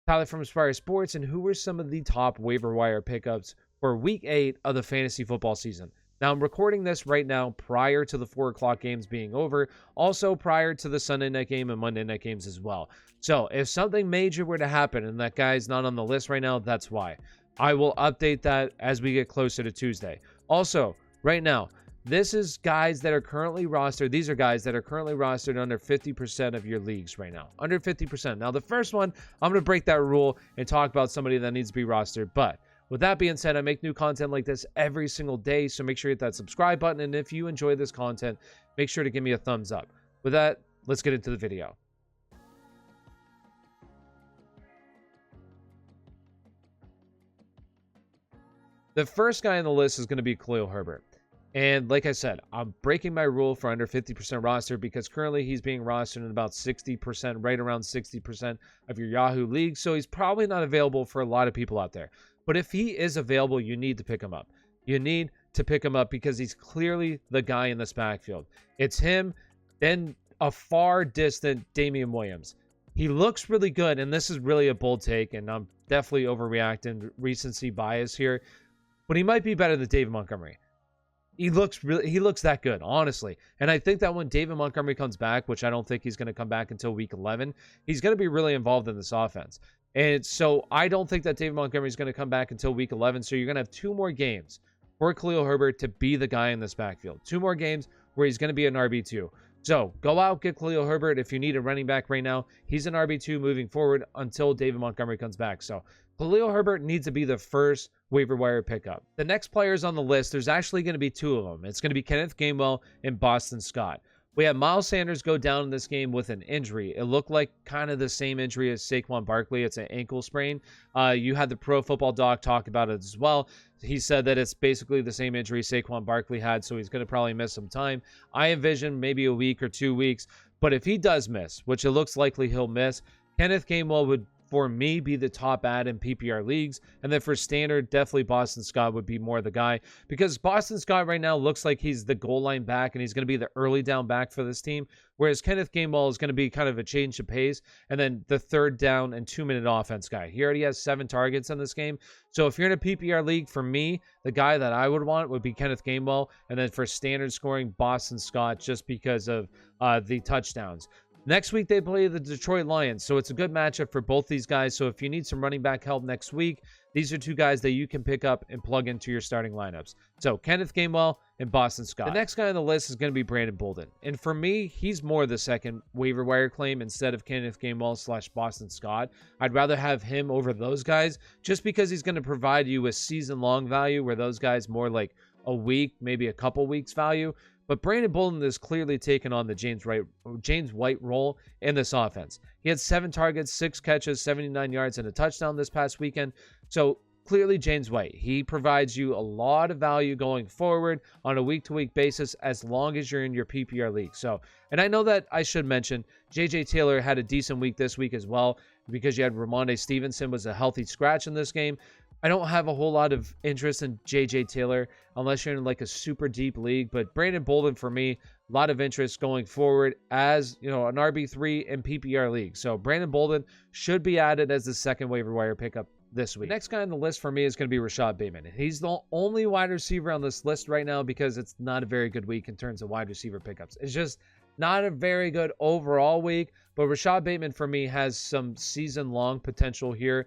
Tyler from Aspire Sports, and who were some of the top waiver wire pickups for week 8 of the fantasy football season. Now, I'm recording this right now prior to the 4 o'clock games being over, also prior to the Sunday night game and Monday night games as well. So if something major were to happen and that guy's not on the list right now, that's why. I will update that as we get closer to Tuesday. Also, right now, this is guys that are currently rostered. These are guys that are currently rostered under 50% of your leagues right now. Under 50%. Now, the first one, I'm going to break that rule and talk about somebody that needs to be rostered. But with that being said, I make new content like this every single day. So make sure you hit that subscribe button. And if you enjoy this content, make sure to give me a thumbs up. With that, let's get into the video. The first guy on the list is going to be Khalil Herbert. And like I said, I'm breaking my rule for under 50% roster because currently he's being rostered in about 60%, right around 60% of your Yahoo league. So he's probably not available for a lot of people out there. But if he is available, you need to pick him up. You need to pick him up because he's clearly the guy in this backfield. It's him, then a far distant Damian Williams. He looks really good, and this is really a bold take, and I'm definitely overreacting, recency bias here. But he might be better than David Montgomery. He looks that good, honestly. And I think that when David Montgomery comes back, which I don't think he's going to come back until week 11, he's going to be really involved in this offense. And so I don't think that David Montgomery is going to come back until week 11. So you're going to have 2 more games for Khalil Herbert to be the guy in this backfield. 2 more games where he's going to be an RB2. So go out, get Khalil Herbert. If you need a running back right now, he's an RB2 moving forward until David Montgomery comes back. So Khalil Herbert needs to be the first waiver wire pickup. The next players on the list, there's actually going to be 2 of them. It's going to be Kenneth Gainwell and Boston Scott. We had Miles Sanders go down in this game with an injury. It looked like kind of the same injury as Saquon Barkley. It's an ankle sprain. You had the Pro Football Doc talk about it as well. He said that it's basically the same injury Saquon Barkley had, so he's going to probably miss some time. I envision maybe a week or 2 weeks. But if he does miss, which it looks likely he'll miss, Kenneth Gainwell would, for me, be the top ad in PPR leagues. And then for standard, definitely Boston Scott would be more the guy. Because Boston Scott right now looks like he's the goal line back and he's going to be the early down back for this team. Whereas Kenneth Gainwell is going to be kind of a change of pace. And then the 3rd down and 2-minute offense guy. He already has 7 targets in this game. So if you're in a PPR league, for me, the guy that I would want would be Kenneth Gainwell. And then for standard scoring, Boston Scott, just because of the touchdowns. Next week, they play the Detroit Lions, so it's a good matchup for both these guys. So if you need some running back help next week, these are 2 guys that you can pick up and plug into your starting lineups. So Kenneth Gainwell and Boston Scott. The next guy on the list is going to be Brandon Bolden. And for me, he's more the second waiver wire claim instead of Kenneth Gainwell / Boston Scott. I'd rather have him over those guys just because he's going to provide you with season-long value where those guys more like a week, maybe a couple weeks value. But Brandon Bolden is clearly taken on the James White role in this offense. He had 7 targets, 6 catches, 79 yards, and a touchdown this past weekend. So clearly James White, he provides you a lot of value going forward on a week-to-week basis as long as you're in your PPR league. So, and I know that I should mention, J.J. Taylor had a decent week this week as well because you had Ramondre Stevenson was a healthy scratch in this game. I don't have a whole lot of interest in J.J. Taylor unless you're in like a super deep league. But Brandon Bolden, for me, a lot of interest going forward as, you know, an RB3 in PPR league. So Brandon Bolden should be added as the second waiver wire pickup this week. The next guy on the list for me is going to be Rashad Bateman. He's the only wide receiver on this list right now because it's not a very good week in terms of wide receiver pickups. It's just not a very good overall week. But Rashad Bateman, for me, has some season-long potential here.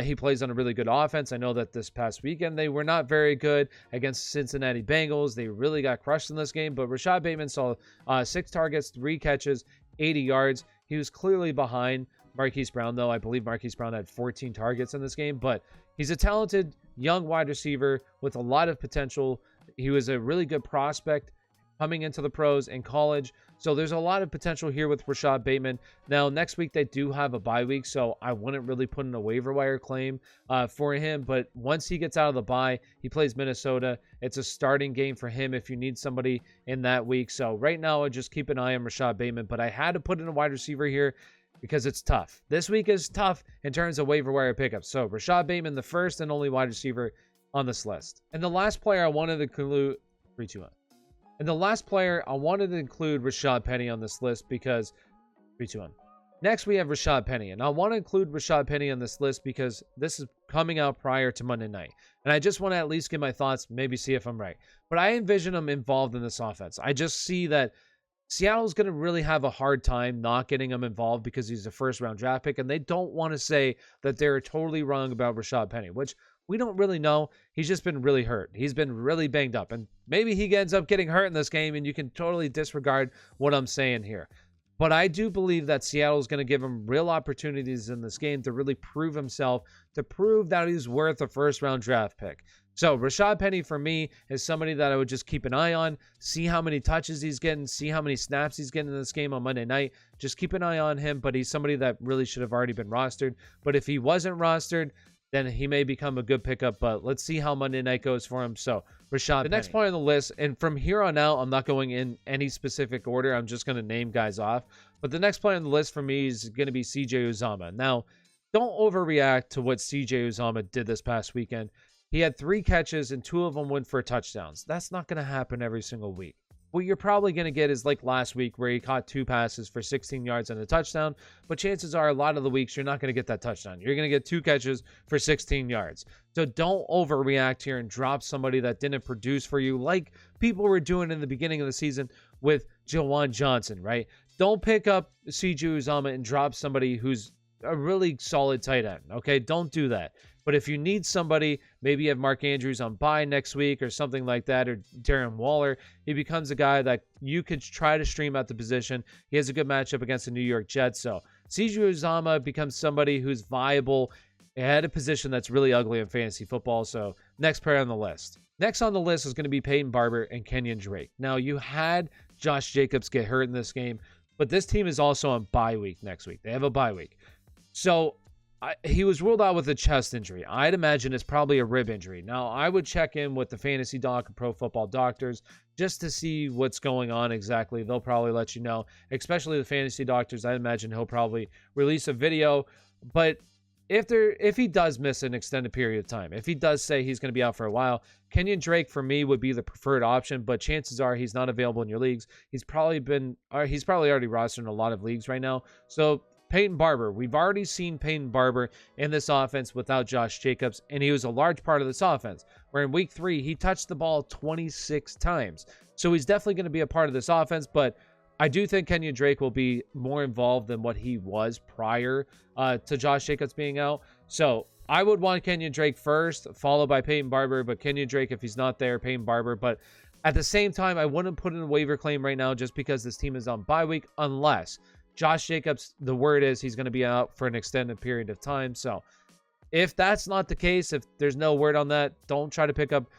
He plays on a really good offense. I know that this past weekend they were not very good against Cincinnati Bengals. They really got crushed in this game. But Rashad Bateman saw 6 targets, 3 catches, 80 yards. He was clearly behind Marquise Brown, though. I believe Marquise Brown had 14 targets in this game. But he's a talented young wide receiver with a lot of potential. He was a really good prospect coming into the pros in college. So there's a lot of potential here with Rashad Bateman. Now, next week they do have a bye week, so I wouldn't really put in a waiver wire claim for him. But once he gets out of the bye, he plays Minnesota. It's a starting game for him if you need somebody in that week. So right now, I just keep an eye on Rashad Bateman. But I had to put in a wide receiver here because it's tough. This week is tough in terms of waiver wire pickups. So Rashad Bateman, the first and only wide receiver on this list. And the last player I wanted to include, 3, 2, 1. And the last player I wanted to include Rashad Penny on this list because 3, 2, 1. Next, we have Rashad Penny. And I want to include Rashad Penny on this list because this is coming out prior to Monday night. And I just want to at least give my thoughts, maybe see if I'm right. But I envision him involved in this offense. I just see that Seattle's going to really have a hard time not getting him involved because he's a first-round draft pick. And they don't want to say that they're totally wrong about Rashad Penny, which we don't really know. He's just been really hurt. He's been really banged up. And maybe he ends up getting hurt in this game, and you can totally disregard what I'm saying here. But I do believe that Seattle is going to give him real opportunities in this game to really prove himself, to prove that he's worth a first-round draft pick. So Rashad Penny, for me, is somebody that I would just keep an eye on, see how many touches he's getting, see how many snaps he's getting in this game on Monday night. Just keep an eye on him, but he's somebody that really should have already been rostered. But if he wasn't rostered, then he may become a good pickup, but let's see how Monday night goes for him. So, Rashad Penny. Next point on the list, and from here on out, I'm not going in any specific order. I'm just going to name guys off. But the next player on the list for me is going to be CJ Uzomah. Now, don't overreact to what CJ Uzomah did this past weekend. He had 3 catches, and 2 of them went for touchdowns. That's not going to happen every single week. What you're probably going to get is like last week where he caught 2 passes for 16 yards and a touchdown. But chances are a lot of the weeks you're not going to get that touchdown. You're going to get 2 catches for 16 yards. So don't overreact here and drop somebody that didn't produce for you like people were doing in the beginning of the season with Jawan Johnson, right? Don't pick up CJ Uzomah and drop somebody who's a really solid tight end, okay? Don't do that. But if you need somebody, maybe you have Mark Andrews on bye next week or something like that, or Darren Waller, he becomes a guy that you could try to stream out the position. He has a good matchup against the New York Jets. So CJ Uzomah becomes somebody who's viable at a position that's really ugly in fantasy football. So next pair on the list. Next on the list is going to be Peyton Barber and Kenyon Drake. Now, you had Josh Jacobs get hurt in this game, but this team is also on bye week next week. They have a bye week. So he was ruled out with a chest injury. I'd imagine it's probably a rib injury. Now, I would check in with the Fantasy Doc and Pro Football Doctors just to see what's going on exactly. They'll probably let you know, especially the Fantasy Doctors. I imagine he'll probably release a video. But if he does miss an extended period of time, if he does say he's going to be out for a while, Kenyon Drake for me would be the preferred option, but chances are he's not available in your leagues. He's probably already rostered in a lot of leagues right now. So Peyton Barber, we've already seen Peyton Barber in this offense without Josh Jacobs, and he was a large part of this offense, where in week 3, he touched the ball 26 times. So he's definitely going to be a part of this offense, but I do think Kenyon Drake will be more involved than what he was prior to Josh Jacobs being out. So I would want Kenyon Drake first, followed by Peyton Barber, but Kenyon Drake, if he's not there, Peyton Barber. But at the same time, I wouldn't put in a waiver claim right now just because this team is on bye week, unless Josh Jacobs, the word is he's going to be out for an extended period of time. So if that's not the case, if there's no word on that, don't try to pick up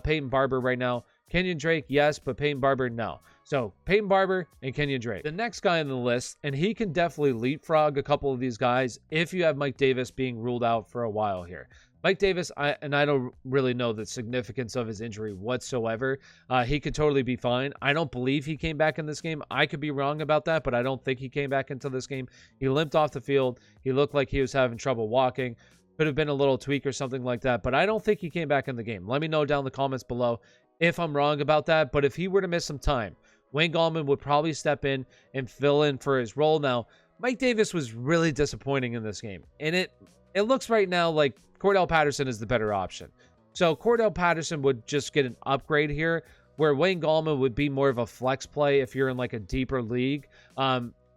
Peyton Barber right now. Kenyon Drake, yes, but Peyton Barber, no. So Peyton Barber and Kenyon Drake. The next guy on the list, and he can definitely leapfrog a couple of these guys if you have Mike Davis being ruled out for a while here. Mike Davis, I don't really know the significance of his injury whatsoever. He could totally be fine. I don't believe he came back in this game. I could be wrong about that, but I don't think he came back into this game. He limped off the field. He looked like he was having trouble walking. Could have been a little tweak or something like that, but I don't think he came back in the game. Let me know down in the comments below if I'm wrong about that, but if he were to miss some time, Wayne Gallman would probably step in and fill in for his role. Now, Mike Davis was really disappointing in this game, and it looks right now like Cordell Patterson is the better option. So Cordell Patterson would just get an upgrade here, where Wayne Gallman would be more of a flex play if you're in like a deeper league.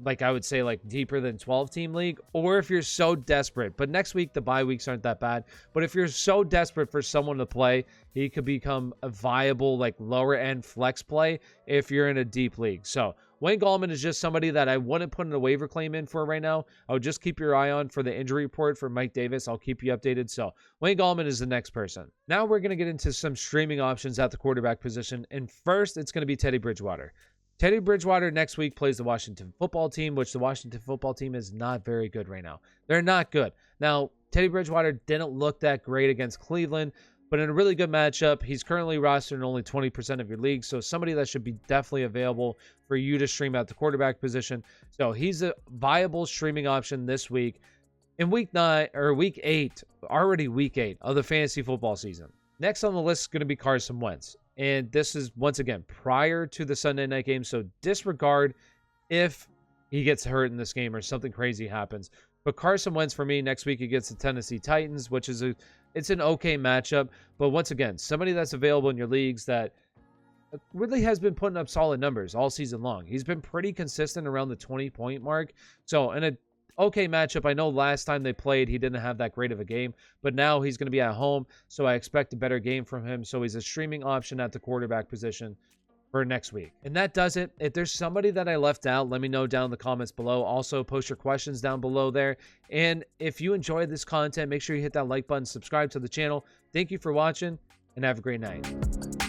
Like I would say like deeper than 12-team league, or if you're so desperate. But next week, the bye weeks aren't that bad. But if you're so desperate for someone to play, he could become a viable like lower end flex play if you're in a deep league. So Wayne Gallman is just somebody that I wouldn't put in a waiver claim in for right now. I would just keep your eye on for the injury report for Mike Davis. I'll keep you updated. So Wayne Gallman is the next person. Now we're going to get into some streaming options at the quarterback position. And first, it's going to be Teddy Bridgewater. Teddy Bridgewater next week plays the Washington football team, which the Washington football team is not very good right now. They're not good. Now, Teddy Bridgewater didn't look that great against Cleveland, but in a really good matchup, he's currently rostered in only 20% of your league, so somebody that should be definitely available for you to stream at the quarterback position. So he's a viable streaming option this week in week 8, already week 8 of the fantasy football season. Next on the list is going to be Carson Wentz. And this is, once again, prior to the Sunday night game. So disregard if he gets hurt in this game or something crazy happens. But Carson Wentz for me next week against the Tennessee Titans, which is it's an okay matchup. But once again, somebody that's available in your leagues that really has been putting up solid numbers all season long. He's been pretty consistent around the 20-point mark. So in a okay matchup, I know last time they played, he didn't have that great of a game, but now he's going to be at home, so I expect a better game from him. So he's a streaming option at the quarterback position for next week. And that does it. If there's somebody that I left out, let me know down in the comments below. Also, post your questions down below there. And if you enjoyed this content, make sure you hit that like button, subscribe to the channel. Thank you for watching, and have a great night.